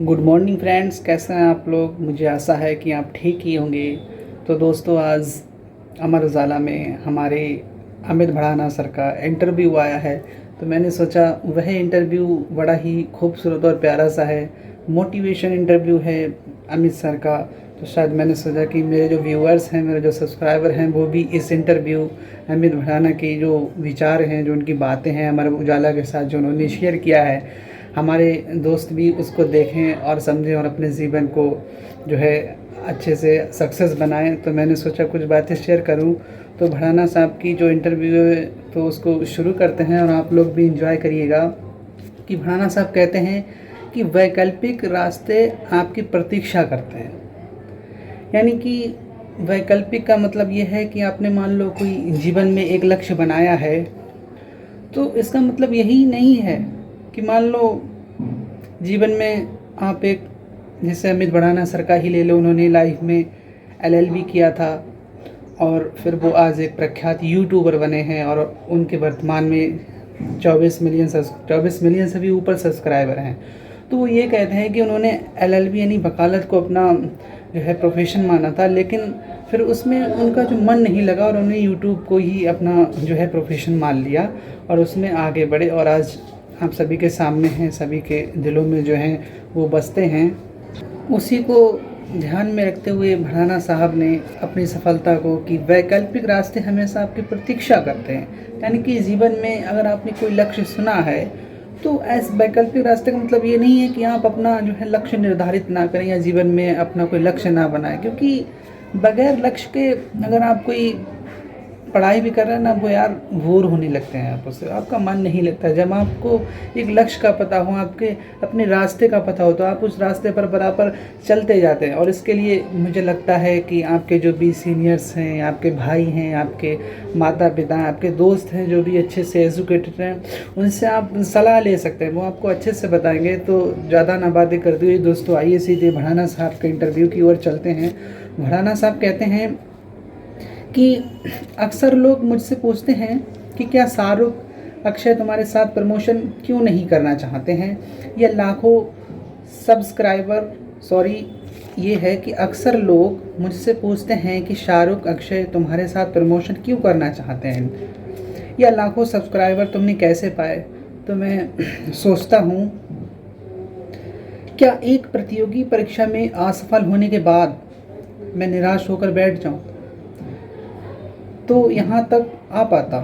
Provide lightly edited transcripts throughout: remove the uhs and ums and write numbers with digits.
Good morning friends, कैसे हैं आप लोग। मुझे आशा है कि आप ठीक ही होंगे। तो दोस्तों, आज अमर उजाला में हमारे अमित भड़ाना सर का इंटरव्यू आया है। तो मैंने सोचा वह इंटरव्यू बड़ा ही खूबसूरत और प्यारा सा है, मोटिवेशन इंटरव्यू है अमित सर का। तो शायद मैंने सोचा कि मेरे जो व्यूअर्स हैं, मेरे जो सब्सक्राइबर हैं, वो भी इस इंटरव्यू अमित भड़ाना की जो विचार हैं, जो उनकी बातें हैं अमर उजाला के साथ जो उन्होंने शेयर किया है, हमारे दोस्त भी उसको देखें और समझें और अपने जीवन को जो है अच्छे से सक्सेस बनाएं। तो मैंने सोचा कुछ बातें शेयर करूं। तो भड़ाना साहब की जो इंटरव्यू है तो उसको शुरू करते हैं और आप लोग भी इंजॉय करिएगा। कि भड़ाना साहब कहते हैं कि वैकल्पिक रास्ते आपकी प्रतीक्षा करते हैं। यानी कि वैकल्पिक का मतलब ये है कि आपने मान लो कोई जीवन में एक लक्ष्य बनाया है, तो इसका मतलब यही नहीं है कि मान लो जीवन में आप एक, जैसे अमित भड़ाना सर का ही ले लो, उन्होंने लाइफ में एलएलबी किया था और फिर वो आज एक प्रख्यात यूट्यूबर बने हैं और उनके वर्तमान में 24 मिलियन से भी ऊपर सब्सक्राइबर हैं। तो वो ये कहते हैं कि उन्होंने एलएलबी यानी वकालत को अपना जो है प्रोफेशन माना था, लेकिन फिर उसमें उनका जो मन नहीं लगा और उन्होंने यूट्यूब को ही अपना जो है प्रोफेशन मान लिया और उसमें आगे बढ़े और आज आप सभी के सामने हैं, सभी के दिलों में जो हैं वो बसते हैं। उसी को ध्यान में रखते हुए भड़ाना साहब ने अपनी सफलता को कि वैकल्पिक रास्ते हमेशा आपकी प्रतीक्षा करते हैं। यानी कि जीवन में अगर आपने कोई लक्ष्य सुना है तो ऐसे वैकल्पिक रास्ते का मतलब ये नहीं है कि आप अपना जो है लक्ष्य निर्धारित ना करें या जीवन में अपना कोई लक्ष्य ना बनाएं, क्योंकि बगैर लक्ष्य के अगर आप कोई पढ़ाई भी कर रहे हैं ना, वो यार बोर होने लगते हैं, आप उससे आपका मन नहीं लगता। जब आपको एक लक्ष्य का पता हो, आपके अपने रास्ते का पता हो, तो आप उस रास्ते पर बराबर चलते जाते हैं। और इसके लिए मुझे लगता है कि आपके जो भी सीनियर्स हैं, आपके भाई हैं, आपके माता पिता हैं, आपके दोस्त हैं जो भी अच्छे से एजुकेटेड हैं, उनसे आप सलाह ले सकते हैं, वो आपको अच्छे से बताएंगे। तो ज़्यादा ना बातें करते हुए दोस्तों, आइए सीधे भड़ाना साहब के इंटरव्यू की ओर चलते हैं। भड़ाना साहब कहते हैं कि अक्सर लोग मुझसे पूछते हैं कि क्या शाहरुख अक्षय तुम्हारे साथ प्रमोशन क्यों नहीं करना चाहते हैं, या लाखों सब्सक्राइबर ये है कि अक्सर लोग मुझसे पूछते हैं कि शाहरुख अक्षय तुम्हारे साथ प्रमोशन क्यों करना चाहते हैं, या लाखों सब्सक्राइबर तुमने कैसे पाए। तो मैं सोचता हूँ, क्या एक प्रतियोगी परीक्षा में असफल होने के बाद मैं निराश होकर बैठ जाऊँ तो यहाँ तक आ पाता।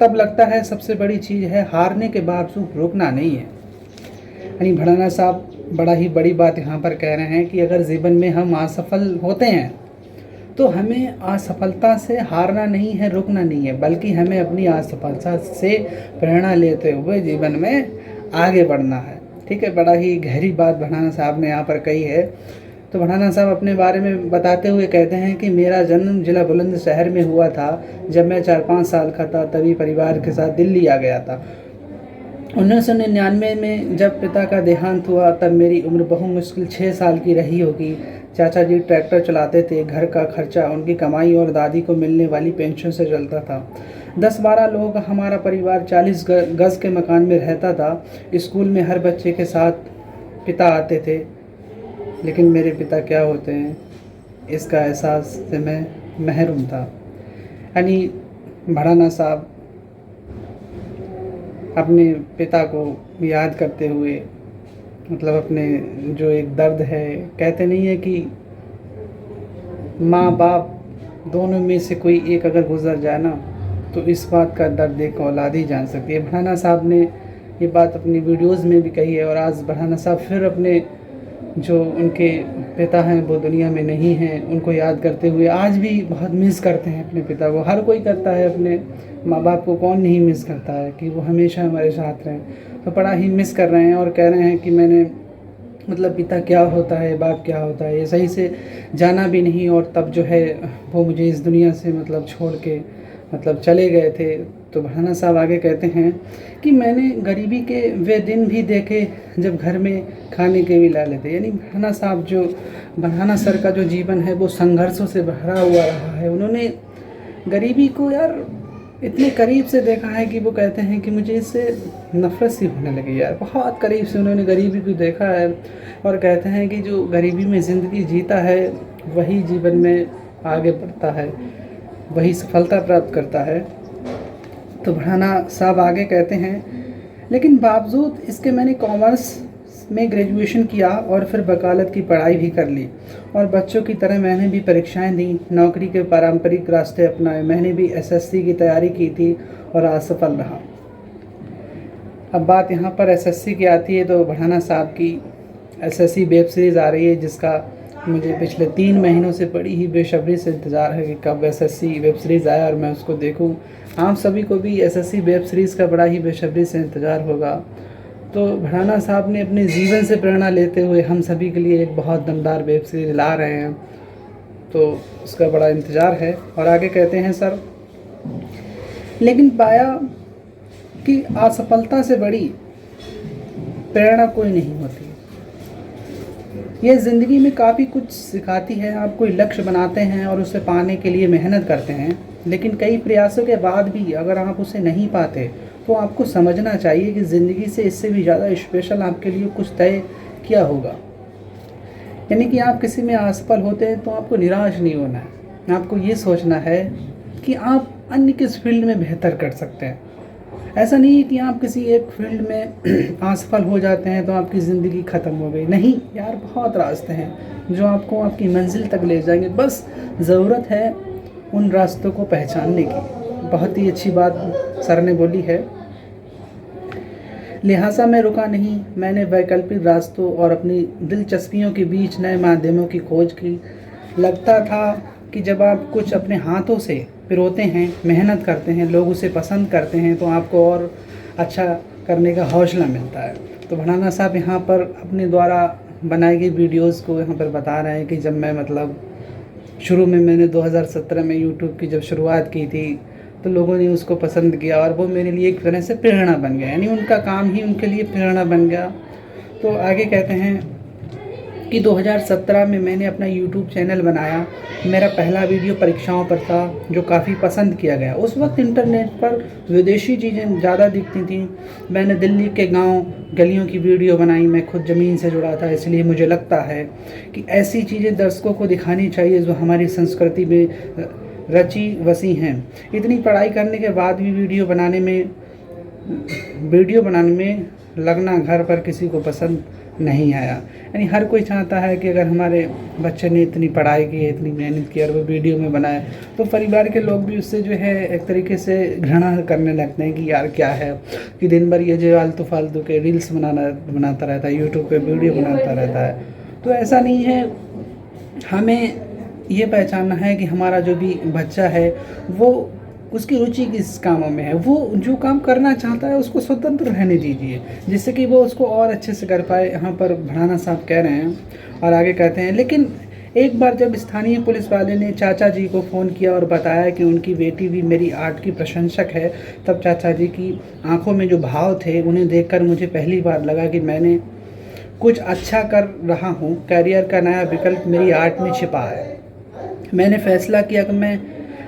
तब लगता है सबसे बड़ी चीज़ है हारने के बावजूद रुकना नहीं है। यानी भड़ाना साहब बड़ा ही बड़ी बात यहाँ पर कह रहे हैं कि अगर जीवन में हम असफल होते हैं तो हमें असफलता से हारना नहीं है, रुकना नहीं है, बल्कि हमें अपनी असफलता से प्रेरणा लेते हुए जीवन में आगे बढ़ना है। ठीक है, बड़ा ही गहरी बात भड़ाना साहब ने यहाँ पर कही है। तो भड़ाना साहब अपने बारे में बताते हुए कहते हैं कि मेरा जन्म जिला बुलंदशहर में हुआ था। जब मैं 4-5 साल का था तभी परिवार के साथ दिल्ली आ गया था। 1999 में जब पिता का देहांत हुआ तब मेरी उम्र बहुमुश्किल 6 साल की रही होगी। चाचा जी ट्रैक्टर चलाते थे, घर का खर्चा उनकी कमाई और दादी को मिलने वाली पेंशन से चलता था। 10-12 लोगों का हमारा परिवार 40 गज के मकान में रहता था। स्कूल में हर बच्चे के साथ पिता आते थे, लेकिन मेरे पिता क्या होते हैं इसका एहसास से मैं महरूम था। यानी भड़ाना साहब अपने पिता को याद करते हुए, मतलब अपने जो एक दर्द है, कहते नहीं है कि माँ बाप दोनों में से कोई एक अगर गुजर जाए ना तो इस बात का दर्द एक औलाद ही जान सकती है। भड़ाना साहब ने ये बात अपनी वीडियोस में भी कही है और आज भड़ाना साहब फिर अपने जो उनके पिता हैं वो दुनिया में नहीं हैं, उनको याद करते हुए आज भी बहुत मिस करते हैं अपने पिता को। हर कोई करता है, अपने माँ बाप को कौन नहीं मिस करता है कि वो हमेशा हमारे साथ रहें। तो बड़ा ही मिस कर रहे हैं और कह रहे हैं कि मैंने मतलब पिता क्या होता है, बाप क्या होता है, ये सही से जाना भी नहीं। और तब जो है वो मुझे इस दुनिया से मतलब छोड़ के मतलब चले गए थे। तो भड़ाना साहब आगे कहते हैं कि मैंने गरीबी के वे दिन भी देखे जब घर में खाने के भी लाले थे। यानी भड़ाना सर का जो जीवन है वो संघर्षों से भरा हुआ रहा है। उन्होंने गरीबी को यार इतने करीब से देखा है कि वो कहते हैं कि मुझे इससे नफ़रत सी होने लगी यार। बहुत करीब से उन्होंने गरीबी को देखा है और कहते हैं कि जो गरीबी में ज़िंदगी जीता है वही जीवन में आगे बढ़ता है, वही सफलता प्राप्त करता है। तो भड़ाना साहब आगे कहते हैं, लेकिन बावजूद इसके मैंने कॉमर्स में ग्रेजुएशन किया और फिर वकालत की पढ़ाई भी कर ली और बच्चों की तरह मैंने भी परीक्षाएं दी, नौकरी के पारंपरिक रास्ते अपनाए। मैंने भी एसएससी की तैयारी की थी और असफल रहा। अब बात यहाँ पर एसएससी की आती है तो भड़ाना साहब की एसएससी वेब सीरीज़ आ रही है, जिसका मुझे पिछले 3 महीनों से बड़ी ही बेसब्री से इंतज़ार है कि कब एसएससी वेब सीरीज़ आए और मैं उसको देखूं। आप सभी को भी एसएससी वेब सीरीज़ का बड़ा ही बेसब्री से इंतज़ार होगा। तो भड़ाना साहब ने अपने जीवन से प्रेरणा लेते हुए हम सभी के लिए एक बहुत दमदार वेब सीरीज़ ला रहे हैं, तो उसका बड़ा इंतज़ार है। और आगे कहते हैं, सर लेकिन पाया कि असफलता से बड़ी प्रेरणा कोई नहीं होती। ये ज़िंदगी में काफ़ी कुछ सिखाती है। आप कोई लक्ष्य बनाते हैं और उसे पाने के लिए मेहनत करते हैं, लेकिन कई प्रयासों के बाद भी अगर आप उसे नहीं पाते तो आपको समझना चाहिए कि ज़िंदगी से इससे भी ज़्यादा स्पेशल आपके लिए कुछ तय किया होगा। यानी कि आप किसी में असफल होते हैं तो आपको निराश नहीं होना है। आपको ये सोचना है कि आप अन्य किस फील्ड में बेहतर कर सकते हैं। ऐसा नहीं है कि आप किसी एक फील्ड में असफल हो जाते हैं तो आपकी ज़िंदगी ख़त्म हो गई। नहीं यार, बहुत रास्ते हैं जो आपको आपकी मंजिल तक ले जाएंगे। बस ज़रूरत है उन रास्तों को पहचानने की। बहुत ही अच्छी बात सर ने बोली है। लिहाजा मैं रुका नहीं, मैंने वैकल्पिक रास्तों और अपनी दिलचस्पियों के बीच नए माध्यमों की खोज की। लगता था कि जब आप कुछ अपने हाथों से पिरोते हैं, मेहनत करते हैं, लोग उसे पसंद करते हैं तो आपको और अच्छा करने का हौसला मिलता है। तो भड़ाना साहब यहाँ पर अपने द्वारा बनाई गई वीडियोज़ को यहाँ पर बता रहे हैं कि जब मैं शुरू में मैंने 2017 में यूट्यूब की जब शुरुआत की थी तो लोगों ने उसको पसंद किया और वो मेरे लिए एक तरह से प्रेरणा बन गया। यानी उनका काम ही उनके लिए प्रेरणा बन गया। तो आगे कहते हैं कि 2017 में मैंने अपना यूट्यूब चैनल बनाया। मेरा पहला वीडियो परीक्षाओं पर था जो काफ़ी पसंद किया गया। उस वक्त इंटरनेट पर विदेशी चीज़ें ज़्यादा दिखती थीं। मैंने दिल्ली के गांव गलियों की वीडियो बनाई। मैं खुद ज़मीन से जुड़ा था, इसलिए मुझे लगता है कि ऐसी चीज़ें दर्शकों को दिखानी चाहिए जो हमारी संस्कृति में रची बसी हैं। इतनी पढ़ाई करने के बाद भी वीडियो बनाने में लगना घर पर किसी को पसंद नहीं आया। यानी हर कोई चाहता है कि अगर हमारे बच्चे ने इतनी पढ़ाई की है, इतनी मेहनत की और वो वीडियो में बनाए तो परिवार के लोग भी उससे जो है एक तरीके से घृणा करने लगते हैं कि यार क्या है कि दिन भर ये जो आलतू फालतू के रील्स बनाता रहता है, यूट्यूब पे वीडियो बनाता रहता है। तो ऐसा नहीं है। हमें ये पहचानना है कि हमारा जो भी बच्चा है वो उसकी रुचि किस कामों में है, वो जो काम करना चाहता है उसको स्वतंत्र रहने दीजिए, जिससे कि वो उसको और अच्छे से कर पाए। यहाँ पर भड़ाना साहब कह रहे हैं। और आगे कहते हैं, लेकिन एक बार जब स्थानीय पुलिस वाले ने चाचा जी को फ़ोन किया और बताया कि उनकी बेटी भी मेरी आर्ट की प्रशंसक है, तब चाचा जी की आंखों में जो भाव थे उन्हें देखकर मुझे पहली बार लगा कि मैंने कुछ अच्छा कर रहा हूँ। करियर का नया विकल्प मेरी आर्ट में छिपा है। मैंने फैसला किया कि मैं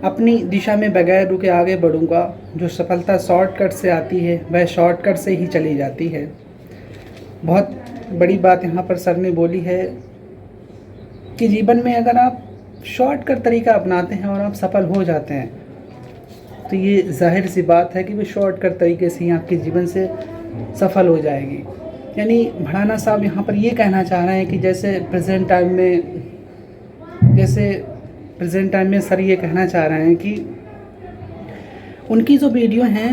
अपनी दिशा में बगैर रुके आगे बढ़ूंगा। जो सफलता शॉर्टकट से आती है वह शॉर्टकट से ही चली जाती है। बहुत बड़ी बात यहाँ पर सर ने बोली है कि जीवन में अगर आप शॉर्टकट तरीका अपनाते हैं और आप सफल हो जाते हैं तो ये जाहिर सी बात है कि वो शॉर्टकट तरीके से ही आपके जीवन से सफल हो जाएगी। यानी भड़ाना साहब यहाँ पर ये कहना चाह रहे हैं कि जैसे प्रेजेंट टाइम में सर ये कहना चाह रहे हैं कि उनकी जो वीडियो हैं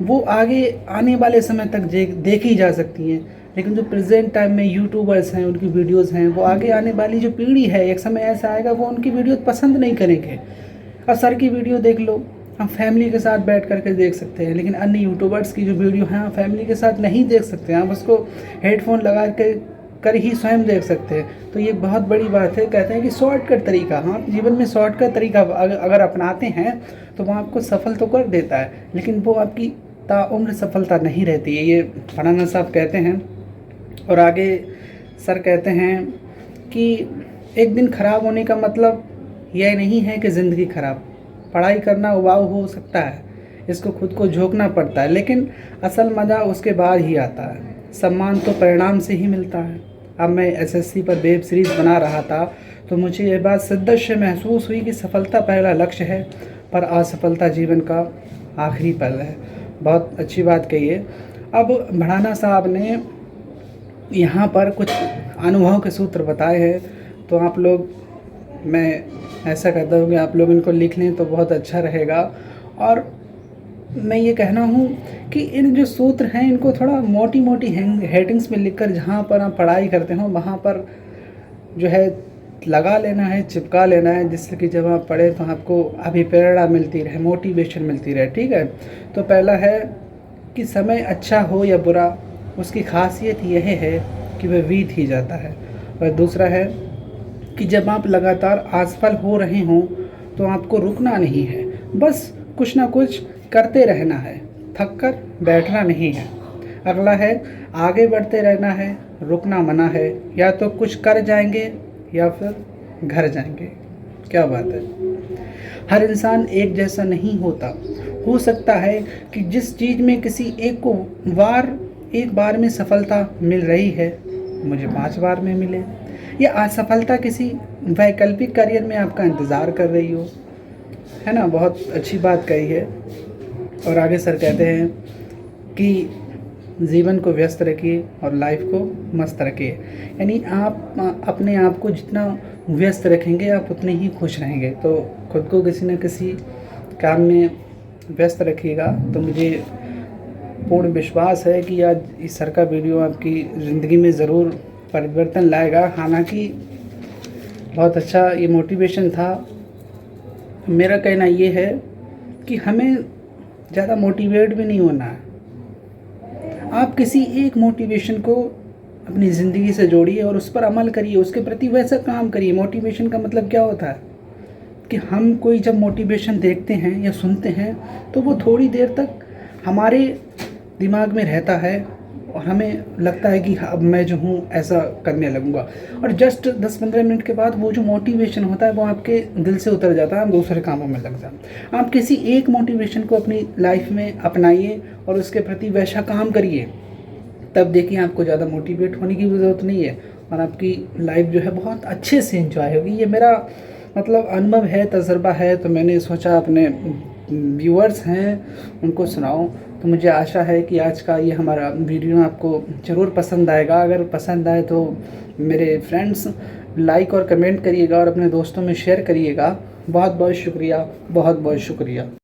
वो आगे आने वाले समय तक देखी जा सकती हैं, लेकिन जो प्रेजेंट टाइम में यूट्यूबर्स हैं उनकी वीडियोस हैं वो आगे आने वाली जो पीढ़ी है एक समय ऐसा आएगा वो उनकी वीडियो पसंद नहीं करेंगे। अब सर की वीडियो देख लो, हम फैमिली के साथ बैठ करके देख सकते हैं, लेकिन अन्य यूट्यूबर्स की जो वीडियो है आप फैमिली के साथ नहीं देख सकते। आप उसको हेडफोन लगा कर ही स्वयं देख सकते हैं। तो ये बहुत बड़ी बात है। कहते हैं कि शॉर्टकट तरीका, हाँ जीवन में शॉर्टकट तरीका अगर अपनाते हैं तो वो आपको सफल तो कर देता है, लेकिन वो आपकी ताउम्र सफलता नहीं रहती है। ये भड़ाना साहब कहते हैं। और आगे सर कहते हैं कि एक दिन ख़राब होने का मतलब यह नहीं है कि ज़िंदगी ख़राब, पढ़ाई करना वाव हो सकता है, इसको खुद को झोंकना पड़ता है, लेकिन असल मज़ा उसके बाद ही आता है। सम्मान तो परिणाम से ही मिलता है। अब मैं एसएससी पर वेब सीरीज़ बना रहा था तो मुझे ये बात शिद्दत से महसूस हुई कि सफलता पहला लक्ष्य है, पर असफलता जीवन का आखिरी पल है। बहुत अच्छी बात कही है। अब भड़ाना साहब ने यहाँ पर कुछ अनुभव के सूत्र बताए हैं, तो आप लोग, मैं ऐसा करता हूँ कि आप लोग इनको लिख लें तो बहुत अच्छा रहेगा। और मैं ये कहना हूँ कि इन जो सूत्र हैं इनको थोड़ा मोटी मोटी हेडिंग्स में लिखकर जहाँ पर आप पढ़ाई करते हो वहाँ पर जो है लगा लेना है, चिपका लेना है, जिससे कि जब आप पढ़ें तो आपको अभिप्रेरणा मिलती रहे, मोटिवेशन मिलती रहे। ठीक है, तो पहला है कि समय अच्छा हो या बुरा, उसकी खासियत यह है कि वह बीत ही जाता है। और दूसरा है कि जब आप लगातार असफल हो रहे हों तो आपको रुकना नहीं है, बस कुछ ना कुछ करते रहना है, थक कर बैठना नहीं है। अगला है आगे बढ़ते रहना है, रुकना मना है, या तो कुछ कर जाएंगे या फिर घर जाएंगे। क्या बात है। हर इंसान एक जैसा नहीं होता। हो सकता है कि जिस चीज़ में किसी एक को एक बार में सफलता मिल रही है मुझे 5 बार में मिले, या असफलता किसी वैकल्पिक करियर में आपका इंतज़ार कर रही हो। है ना, बहुत अच्छी बात कही है। और आगे सर कहते हैं कि जीवन को व्यस्त रखिए और लाइफ को मस्त रखिए। यानी आप अपने आप को जितना व्यस्त रखेंगे आप उतने ही खुश रहेंगे। तो खुद को किसी न किसी काम में व्यस्त रखिएगा। तो मुझे पूर्ण विश्वास है कि आज इस सर का वीडियो आपकी ज़िंदगी में ज़रूर परिवर्तन लाएगा। हालांकि बहुत अच्छा ये मोटिवेशन था। मेरा कहना ये है कि हमें ज़्यादा मोटिवेट भी नहीं होना है। आप किसी एक मोटिवेशन को अपनी ज़िंदगी से जोड़िए और उस पर अमल करिए, उसके प्रति वैसा काम करिए। मोटिवेशन का मतलब क्या होता है कि हम कोई जब मोटिवेशन देखते हैं या सुनते हैं तो वो थोड़ी देर तक हमारे दिमाग में रहता है और हमें लगता है कि अब मैं जो हूँ ऐसा करने लगूँगा, और जस्ट 10-15 मिनट के बाद वो जो मोटिवेशन होता है वो आपके दिल से उतर जाता है, आप दूसरे कामों में लग जाते हैं। आप किसी एक मोटिवेशन को अपनी लाइफ में अपनाइए और उसके प्रति वैसा काम करिए, तब देखिए आपको ज़्यादा मोटिवेट होने की ज़रूरत नहीं है और आपकी लाइफ जो है बहुत अच्छे से एंजॉय होगी। ये मेरा मतलब अनुभव है, तजुर्बा है, तो मैंने सोचा अपने व्यूअर्स हैं उनको सुनाऊं। तो मुझे आशा है कि आज का ये हमारा वीडियो आपको ज़रूर पसंद आएगा। अगर पसंद आए तो मेरे फ्रेंड्स लाइक और कमेंट करिएगा और अपने दोस्तों में शेयर करिएगा। बहुत बहुत शुक्रिया, बहुत बहुत शुक्रिया।